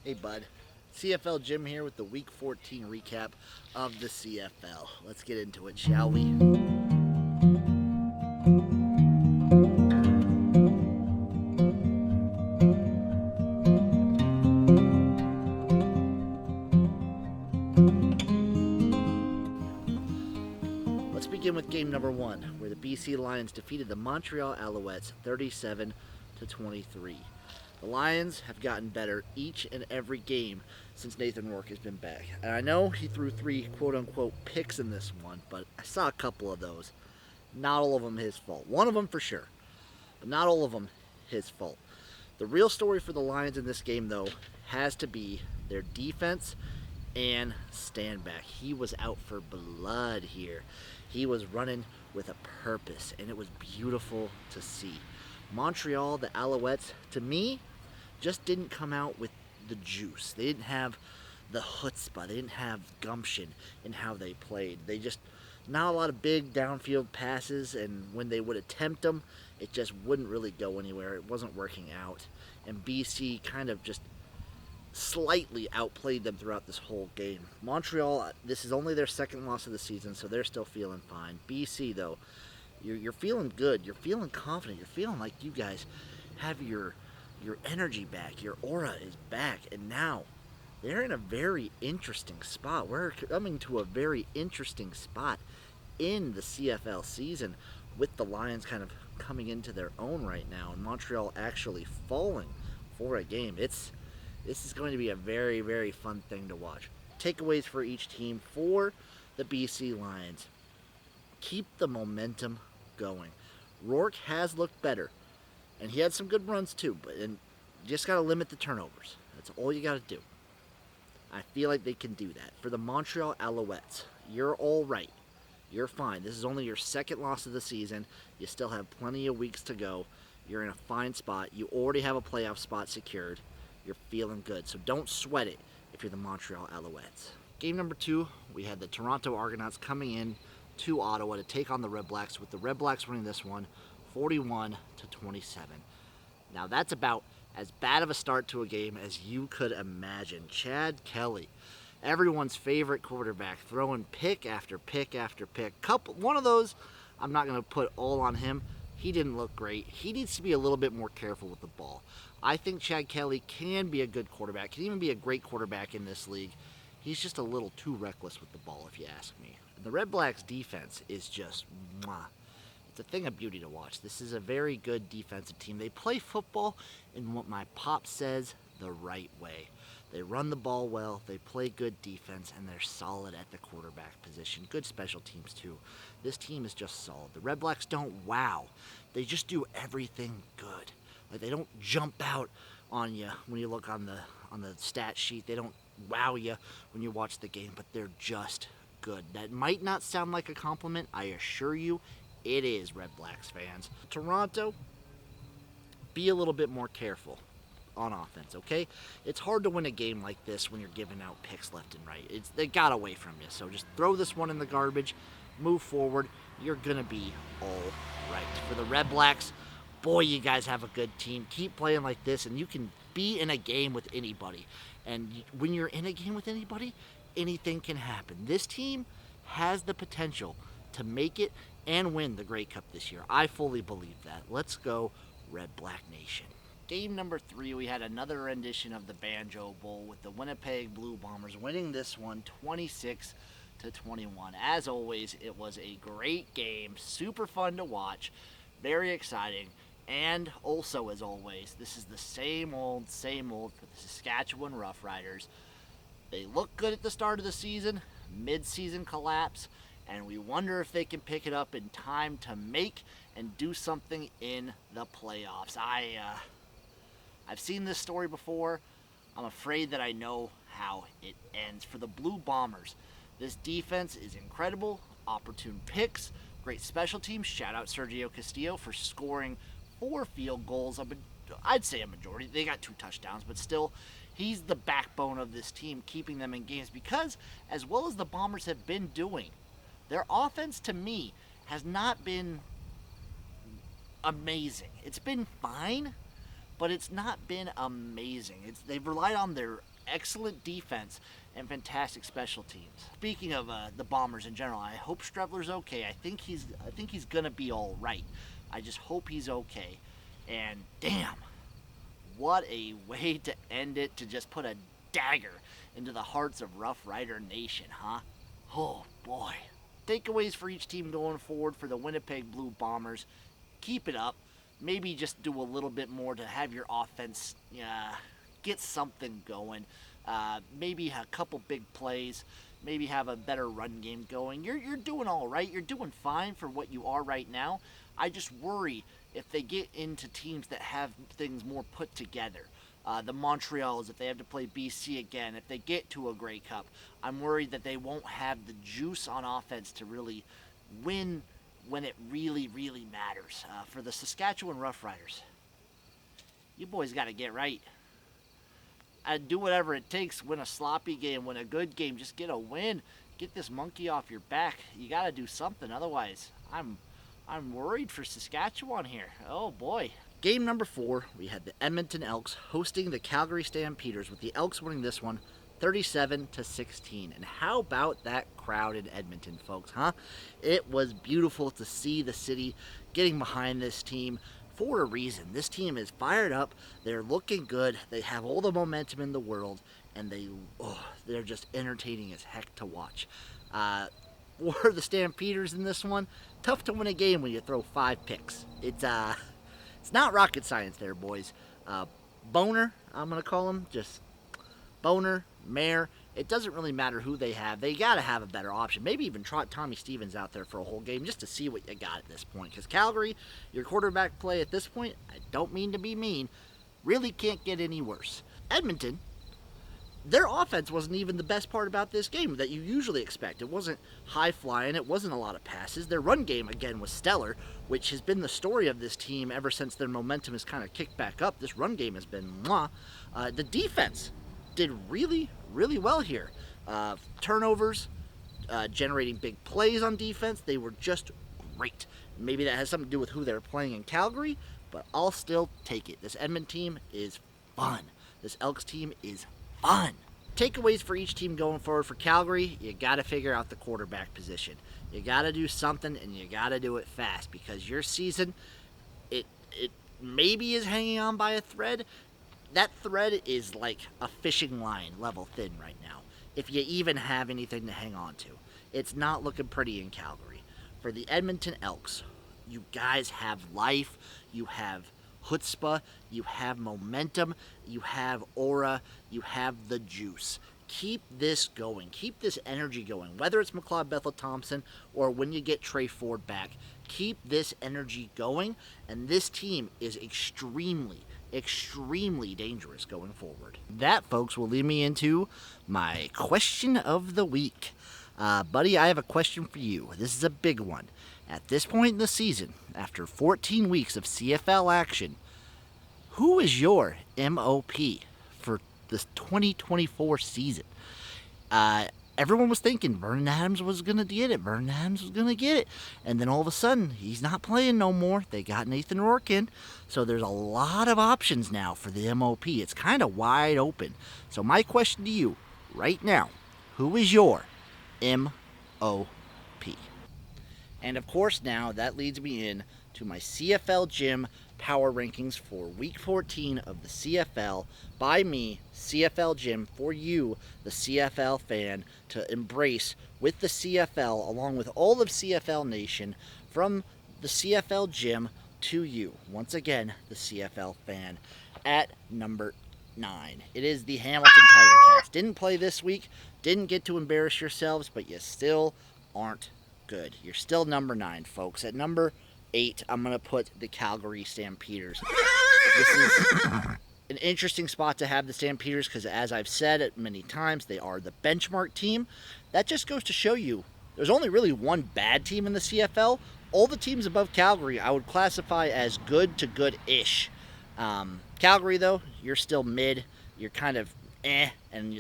Hey bud, CFL Jim here with the Week 14 recap of the CFL. Let's get into it, shall we? Let's begin with game number 1, where the BC Lions defeated the Montreal Alouettes 37-23. The Lions have gotten better each and every game since Nathan Rourke has been back. And I know he threw 3 quote-unquote picks in this one, but I saw a couple of those. Not all of them his fault. One of them for sure, but not all of them his fault. The real story for the Lions in this game, though, has to be their defense and stand back. He was out for blood here. He was running with a purpose, and it was beautiful to see. Montreal, the Alouettes, to me, just didn't come out with the juice. They didn't have the chutzpah. They didn't have gumption in how they played. They just, not a lot of big downfield passes, and when they would attempt them, it just wouldn't really go anywhere. It wasn't working out. And BC kind of just slightly outplayed them throughout this whole game. Montreal, this is only their second loss of the season, so they're still feeling fine. BC, though, you're feeling good. You're feeling confident. You're feeling like you guys have your energy back. Your aura is back. And now they're in a very interesting spot. We're coming to a very interesting spot in the CFL season with the Lions kind of coming into their own right now and Montreal actually falling for a game. This is going to be a very, very fun thing to watch. Takeaways for each team. For the BC Lions, keep the momentum going. Rourke has looked better, and he had some good runs too, but you just got to limit the turnovers. That's all you got to do. I feel like they can do that. For the Montreal Alouettes, you're all right. You're fine. This is only your second loss of the season. You still have plenty of weeks to go. You're in a fine spot. You already have a playoff spot secured. You're feeling good, so don't sweat it if you're the Montreal Alouettes. Game number 2, we had the Toronto Argonauts coming in to Ottawa to take on the Red Blacks, with the Red Blacks winning this one 41-27. Now that's about as bad of a start to a game as you could imagine. Chad Kelly, everyone's favorite quarterback, throwing pick after pick after pick. One of those, I'm not going to put all on him. He didn't look great. He needs to be a little bit more careful with the ball. I think Chad Kelly can be a good quarterback, can even be a great quarterback in this league. He's just a little too reckless with the ball, if you ask me. The Red Blacks defense is just mwah. It's a thing of beauty to watch. This is a very good defensive team. They play football in what my pop says, the right way. They run the ball well, they play good defense, and they're solid at the quarterback position. Good special teams too. This team is just solid. The Red Blacks don't wow. They just do everything good. Like, they don't jump out on you when you look on the stat sheet. They don't wow you when you watch the game, but they're just good. That might not sound like a compliment. I assure you it is, Red Blacks fans. Toronto, be a little bit more careful on offense, okay? It's hard to win a game like this when you're giving out picks left and right. They got away from you, so just throw this one in the garbage, move forward. You're going to be all right. For the Red Blacks, boy, you guys have a good team. Keep playing like this, and you can be in a game with anybody. And when you're in a game with anybody, anything can happen. This team has the potential to make it and win the Grey Cup this year. I fully believe that. Let's go, Red Black Nation. Game number 3, we had another rendition of the Banjo Bowl with the Winnipeg Blue Bombers winning this one 26-21. As always, it was a great game, super fun to watch, very exciting. And also, as always, this is the same old for the Saskatchewan Roughriders. They look good at the start of the season, mid-season collapse, and we wonder if they can pick it up in time to make and do something in the playoffs. I've seen this story before. I'm afraid that I know how it ends. For the Blue Bombers, this defense is incredible, opportune picks, great special teams. Shout out Sergio Castillo for scoring 4 field goals. I'd say a majority. They got 2 touchdowns, but still, he's the backbone of this team, keeping them in games, because as well as the Bombers have been doing, their offense, to me, has not been amazing. It's been fine, but it's not been amazing. They've relied on their excellent defense and fantastic special teams. Speaking of the Bombers in general, I hope Streveler's okay. I think he's gonna be all right. I just hope he's okay. And damn, what a way to end it, to just put a dagger into the hearts of Rough Rider Nation, huh? Oh boy. Takeaways for each team going forward for the Winnipeg Blue Bombers: keep it up. Maybe just do a little bit more to have your offense get something going. Maybe a couple big plays. Maybe have a better run game going. You're doing all right. You're doing fine for what you are right now. I just worry if they get into teams that have things more put together. The Montreals, if they have to play BC again, if they get to a Grey Cup, I'm worried that they won't have the juice on offense to really win when it really, really matters. For the Saskatchewan Roughriders, you boys got to get right. Do whatever it takes. Win a sloppy game, win a good game. Just get a win. Get this monkey off your back. You got to do something. Otherwise, I'm worried for Saskatchewan here. Oh boy. Game number 4, we had the Edmonton Elks hosting the Calgary Stampeders, with the Elks winning this one 37-16. And how about that crowd in Edmonton, folks, huh? It was beautiful to see the city getting behind this team for a reason. This team is fired up. They're looking good. They have all the momentum in the world, and they're just entertaining as heck to watch. For the Stampeders in this one, tough to win a game when you throw 5 picks. It's not rocket science there, boys. Boner, I'm going to call him, just Boner, Mayer. It doesn't really matter who they have. They got to have a better option. Maybe even trot Tommy Stevens out there for a whole game just to see what you got at this point. Because Calgary, your quarterback play at this point, I don't mean to be mean, really can't get any worse. Edmonton, their offense wasn't even the best part about this game that you usually expect. It wasn't high-flying. It wasn't a lot of passes. Their run game, again, was stellar, which has been the story of this team ever since their momentum has kind of kicked back up. This run game has been mwah. The defense did really, really well here. Turnovers, generating big plays on defense. They were just great. Maybe that has something to do with who they're playing in Calgary, but I'll still take it. This Edmonton team is fun. This Elks team is fun. Takeaways for each team going forward. For Calgary, you got to figure out the quarterback position. You got to do something, and you got to do it fast, because your season, it maybe is hanging on by a thread. That thread is like a fishing line, level thin right now, if you even have anything to hang on to. It's not looking pretty in Calgary. For the Edmonton Elks, you guys have life. You have chutzpah, you have momentum, you have aura, you have the juice. Keep this going. Keep this energy going. Whether it's McLeod Bethel-Thompson or when you get Trey Ford back, keep this energy going, and this team is extremely, extremely dangerous going forward. That, folks, will lead me into my question of the week. Buddy, I have a question for you. This is a big one. At this point in the season, after 14 weeks of CFL action, who is your MOP for this 2024 season? Everyone was thinking Vernon Adams was going to get it. Vernon Adams was going to get it. And then all of a sudden, he's not playing no more. They got Nathan Rourke in. So there's a lot of options now for the MOP. It's kind of wide open. So my question to you right now, who is your MOP? And of course now that leads me in to my CFL Jim power rankings for week 14 of the CFL by me, CFL Jim, for you, the CFL fan, to embrace with the CFL along with all of CFL Nation, from the CFL Jim to you. Once again, the CFL fan at number 9. It is the Hamilton Tiger Cats. Didn't play this week, didn't get to embarrass yourselves, but you still aren't good. You're still number 9, folks. At number 8, I'm going to put the Calgary Stampeders. This is an interesting spot to have the Stampeders because, as I've said it many times, they are the benchmark team. That just goes to show you there's only really one bad team in the CFL. All the teams above Calgary I would classify as good to good-ish. Calgary, though, you're still mid. You're kind of and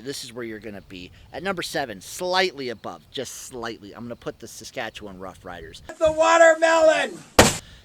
this is where you're going to be. At number 7, slightly above, just slightly, I'm going to put the Saskatchewan Roughriders. The watermelon!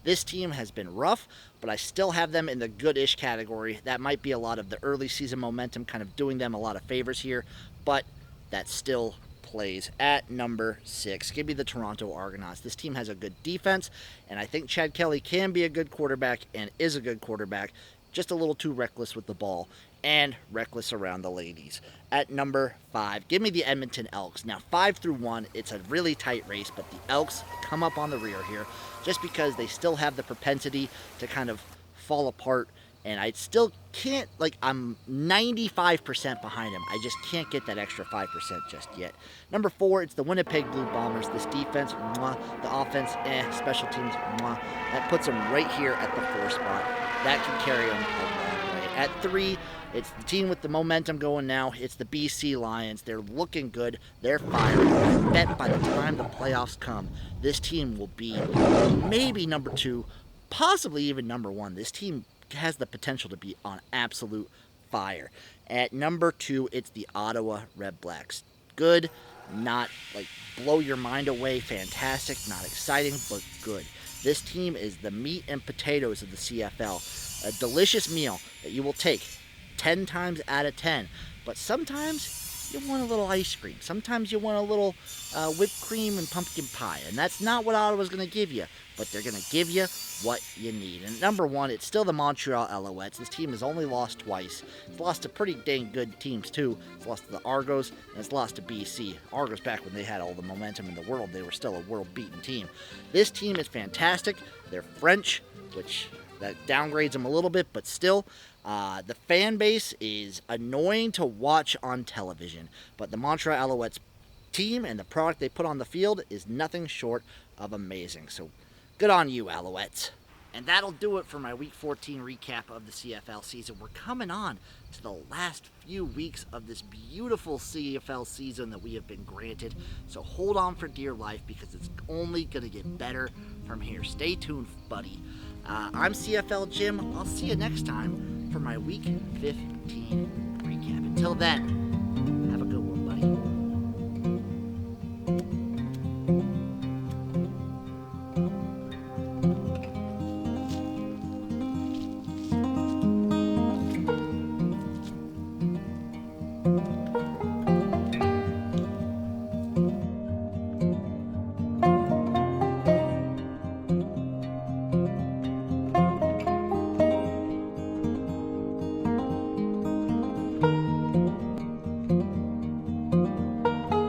This team has been rough, but I still have them in the good-ish category. That might be a lot of the early season momentum kind of doing them a lot of favors here, but that still plays. At number 6, give me the Toronto Argonauts. This team has a good defense, and I think Chad Kelly can be a good quarterback and is a good quarterback, just a little too reckless with the ball and reckless around the ladies. At number 5, give me the Edmonton Elks. Now, 5 through 1, it's a really tight race, but the Elks come up on the rear here just because they still have the propensity to kind of fall apart, and I still can't, I'm 95% behind them. I just can't get that extra 5% just yet. Number 4, it's the Winnipeg Blue Bombers. This defense, the offense, special teams, that puts them right here at the 4 spot. That can carry them a long way. At 3, it's the team with the momentum going now. It's the BC Lions. They're looking good. They're fired. I bet by the time the playoffs come, this team will be maybe number 2, possibly even number 1. This team has the potential to be on absolute fire. At number 2, it's the Ottawa Red Blacks. Good, not blow your mind away, fantastic, not exciting, but good. This team is the meat and potatoes of the CFL. A delicious meal that you will take 10 times out of 10. But sometimes you want a little ice cream. Sometimes you want a little whipped cream and pumpkin pie. And that's not what Ottawa's going to give you. But they're going to give you what you need. And number 1, it's still the Montreal Alouettes. This team has only lost twice. It's lost to pretty dang good teams, too. It's lost to the Argos, and it's lost to BC. Argos, back when they had all the momentum in the world, they were still a world-beaten team. This team is fantastic. They're French, which that downgrades them a little bit, but still, the fan base is annoying to watch on television. But the Montreal Alouettes team and the product they put on the field is nothing short of amazing. So good on you, Alouettes. And that'll do it for my Week 14 recap of the CFL season. We're coming on to the last few weeks of this beautiful CFL season that we have been granted. So hold on for dear life because it's only going to get better from here. Stay tuned, buddy. I'm CFL Jim. I'll see you next time for my Week 15 recap. Until then,